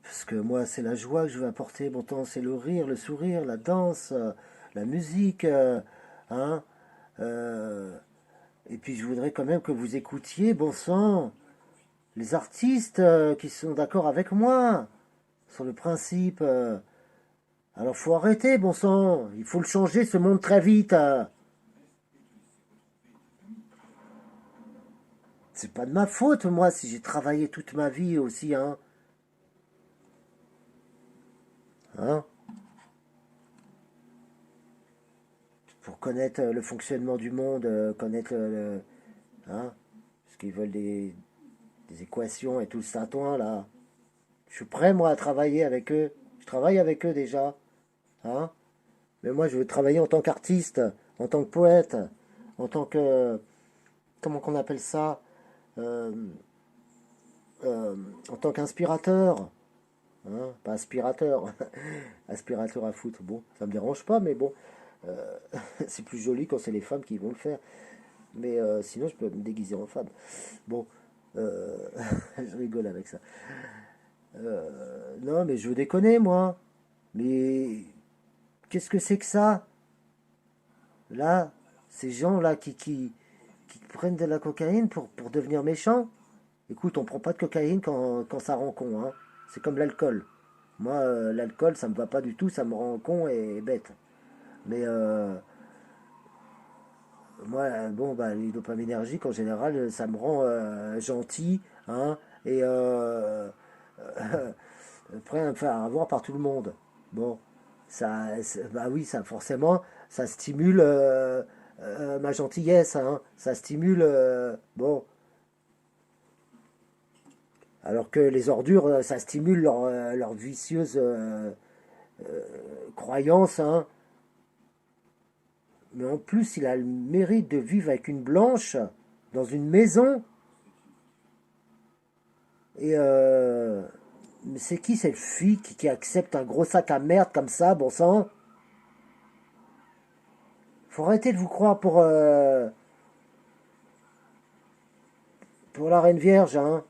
Parce que moi, c'est la joie que je veux apporter. Bon temps, c'est le rire, le sourire, la danse, la musique, hein. euh, et puis, je voudrais quand même que vous écoutiez, bon sang, les artistes qui sont d'accord avec moi sur le principe. Alors, faut arrêter, bon sang. Il faut le changer, ce monde très vite. C'est pas de ma faute, moi, si j'ai travaillé toute ma vie aussi, hein. Hein, pour connaître le fonctionnement du monde, connaître hein, parce qu'ils veulent des équations et tout le tintouin là. Je suis prêt moi à travailler avec eux. Je travaille avec eux déjà, hein. Mais moi je veux travailler en tant qu'artiste, en tant que poète, en tant que comment qu'on appelle ça, euh, euh, en tant qu'inspirateur, hein, pas aspirateur, aspirateur à foutre. Bon, ça me dérange pas, mais bon, euh, c'est plus joli quand c'est les femmes qui vont le faire. Mais sinon, je peux me déguiser en femme. Bon, euh, je rigole avec ça. Non, mais je veux déconner, moi. Mais qu'est-ce que c'est que ça? Là, ces gens-là qui prennent de la cocaïne pour devenir méchants. Écoute, on prend pas de cocaïne quand ça rend con, hein. C'est comme l'alcool. Moi, l'alcool, ça me va pas du tout, ça me rend con et bête. Mais moi, bon, bah, les dopaminergiques, en général, ça me rend gentil, hein, et prêt à me faire avoir par tout le monde. Bon, bah oui, ça forcément, ça stimule ma gentillesse, hein, ça stimule, bon, alors que les ordures, ça stimule leur vicieuse croyance, hein. Mais en plus, il a le mérite de vivre avec une blanche dans une maison. Et mais c'est qui cette fille qui accepte un gros sac à merde comme ça, bon sang? Faut arrêter de vous croire pour la Reine Vierge, hein.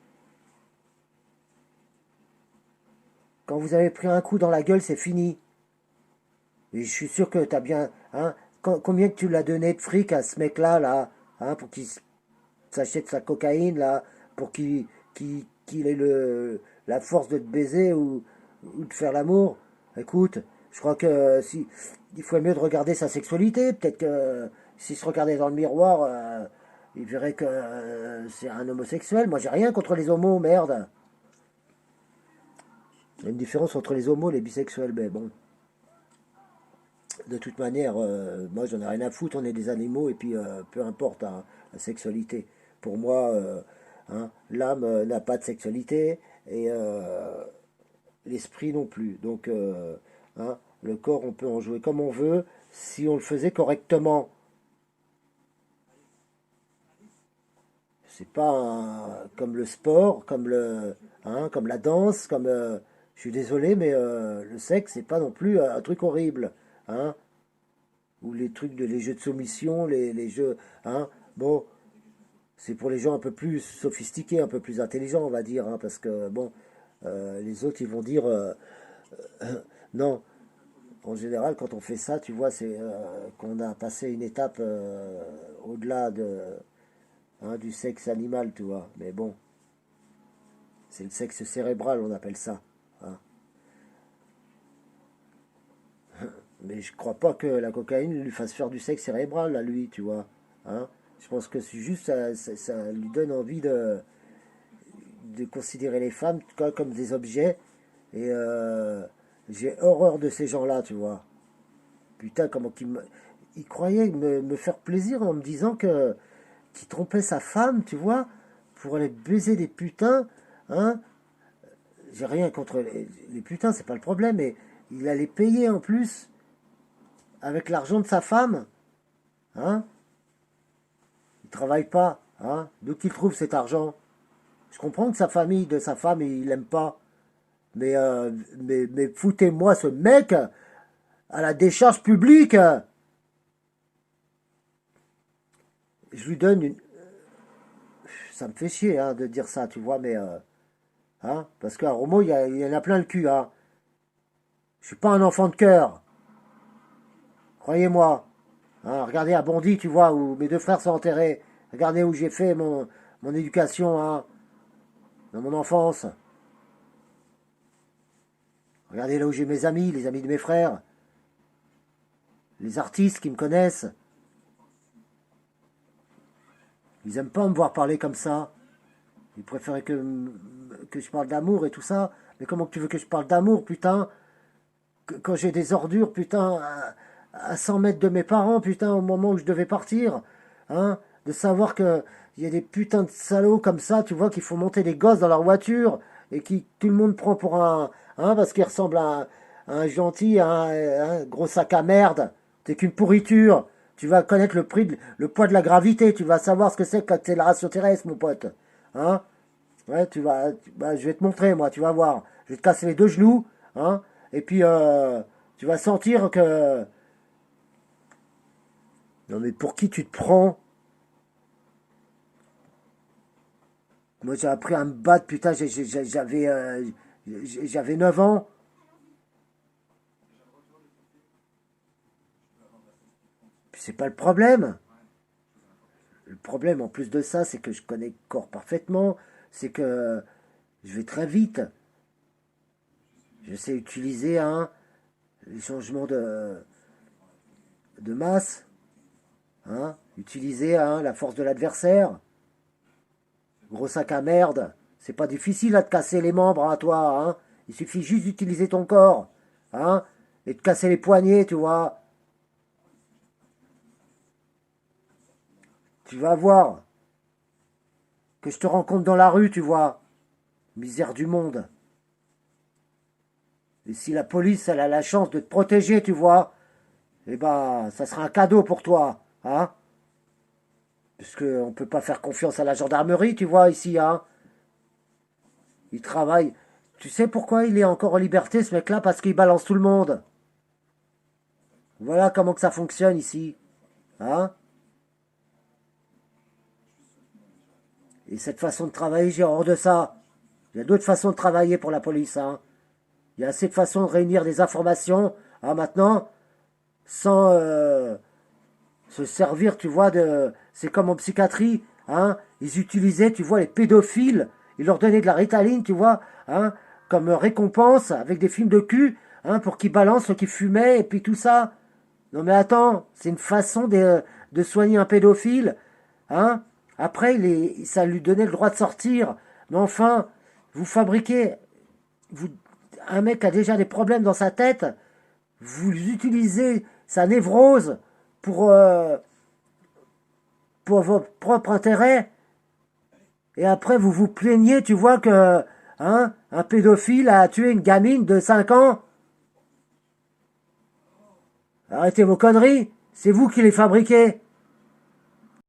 Quand vous avez pris un coup dans la gueule, c'est fini. Et je suis sûr que t'as bien, hein. Combien que tu l'as donné de fric à ce mec-là, là, hein, pour qu'il s'achète sa cocaïne, là, pour qu'il ait la force de te baiser ou de faire l'amour? Écoute, je crois que si il faut mieux de regarder sa sexualité. Peut-être que s'il se regardait dans le miroir, il verrait que c'est un homosexuel. Moi, j'ai rien contre les homos, merde. Il y a une différence entre les homos et les bisexuels, mais bon, de toute manière, moi, j'en ai rien à foutre. On est des animaux et puis peu importe hein, la sexualité. Pour moi, hein, l'âme n'a pas de sexualité et l'esprit non plus. Donc, hein, le corps, on peut en jouer comme on veut si on le faisait correctement. C'est pas comme le sport, hein, comme la danse, comme je suis désolé, mais le sexe c'est pas non plus un truc horrible, hein, ou les trucs les jeux de soumission, les jeux, hein, bon, c'est pour les gens un peu plus sophistiqués, un peu plus intelligents, on va dire, hein, parce que bon, les autres ils vont dire non. En général, quand on fait ça, tu vois, c'est qu'on a passé une étape au-delà hein, du sexe animal, tu vois. Mais bon, c'est le sexe cérébral, on appelle ça, hein. Mais je crois pas que la cocaïne lui fasse faire du sexe cérébral à lui, tu vois, hein. Je pense que c'est juste ça lui donne envie de considérer les femmes comme des objets. Et j'ai horreur de ces gens-là, tu vois. Putain, comment il croyait me faire plaisir en me disant que qu'il trompait sa femme, tu vois, pour aller baiser des putains, hein. J'ai rien contre les putains, c'est pas le problème, mais il allait payer en plus avec l'argent de sa femme, hein. Il travaille pas, hein. D'où qu'il trouve cet argent? Je comprends que sa famille, de sa femme, il l'aime pas. Mais, mais foutez-moi ce mec à la décharge publique. Je lui donne une. Ça me fait chier hein, de dire ça, tu vois, mais Hein, parce qu'un Romo, il y en a plein le cul. Hein. Je suis pas un enfant de cœur. Croyez-moi. Hein, regardez à Bondy, tu vois, où mes deux frères sont enterrés. Regardez où j'ai fait mon éducation, hein, dans mon enfance. Regardez là où j'ai mes amis, les amis de mes frères. Les artistes qui me connaissent. Ils aiment pas me voir parler comme ça. Ils préféraient que je parle d'amour et tout ça. Mais comment tu veux que je parle d'amour, putain, quand j'ai des ordures, putain, à 100 mètres de mes parents, putain, au moment où je devais partir, hein, de savoir que il y a des putains de salauds comme ça, tu vois, qui font monter des gosses dans leur voiture et qui tout le monde prend pour hein, parce qu'ils ressemblent à un gentil, à un gros sac à merde. T'es qu'une pourriture. Tu vas connaître le poids de la gravité. Tu vas savoir ce que c'est que l'accélération terrestre, mon pote. Hein? Ouais, bah, je vais te montrer, moi, tu vas voir. Je vais te casser les deux genoux, hein? Et puis, tu vas sentir que... Non, mais pour qui tu te prends? Moi, j'ai appris à me battre, putain, j'avais 9 ans. Puis c'est pas le problème. Le problème, en plus de ça, c'est que je connais le corps parfaitement. C'est que je vais très vite. Je sais utiliser hein, les changements de masse. Hein, utiliser hein, la force de l'adversaire. Gros sac à merde. C'est pas difficile à te casser les membres à toi. Hein. Il suffit juste d'utiliser ton corps. Hein, et de casser les poignets, tu vois. Tu vas voir que je te rencontre dans la rue, tu vois. Misère du monde. Et si la police, elle a la chance de te protéger, tu vois, eh ben, ça sera un cadeau pour toi, hein. Puisque on peut pas faire confiance à la gendarmerie, tu vois, ici, hein. Il travaille. Tu sais pourquoi il est encore en liberté, ce mec-là? Parce qu'il balance tout le monde. Voilà comment que ça fonctionne ici, hein. Et cette façon de travailler, j'ai horreur de ça. Il y a d'autres façons de travailler pour la police, hein. Il y a assez de façons de réunir des informations, hein, maintenant, sans se servir, tu vois, de... C'est comme en psychiatrie, hein, ils utilisaient, tu vois, les pédophiles, ils leur donnaient de la Ritaline, tu vois, hein, comme récompense, avec des films de cul, hein, pour qu'ils balancent ceux qui fumaient, et puis tout ça. Non mais attends, c'est une façon de soigner un pédophile, hein. Après, ça lui donnait le droit de sortir. Mais enfin, vous fabriquez... Vous, un mec a déjà des problèmes dans sa tête, vous utilisez sa névrose pour, pour votre propre intérêt, et après vous vous plaignez, tu vois que hein, un pédophile a tué une gamine de 5 ans. Arrêtez vos conneries, c'est vous qui les fabriquez.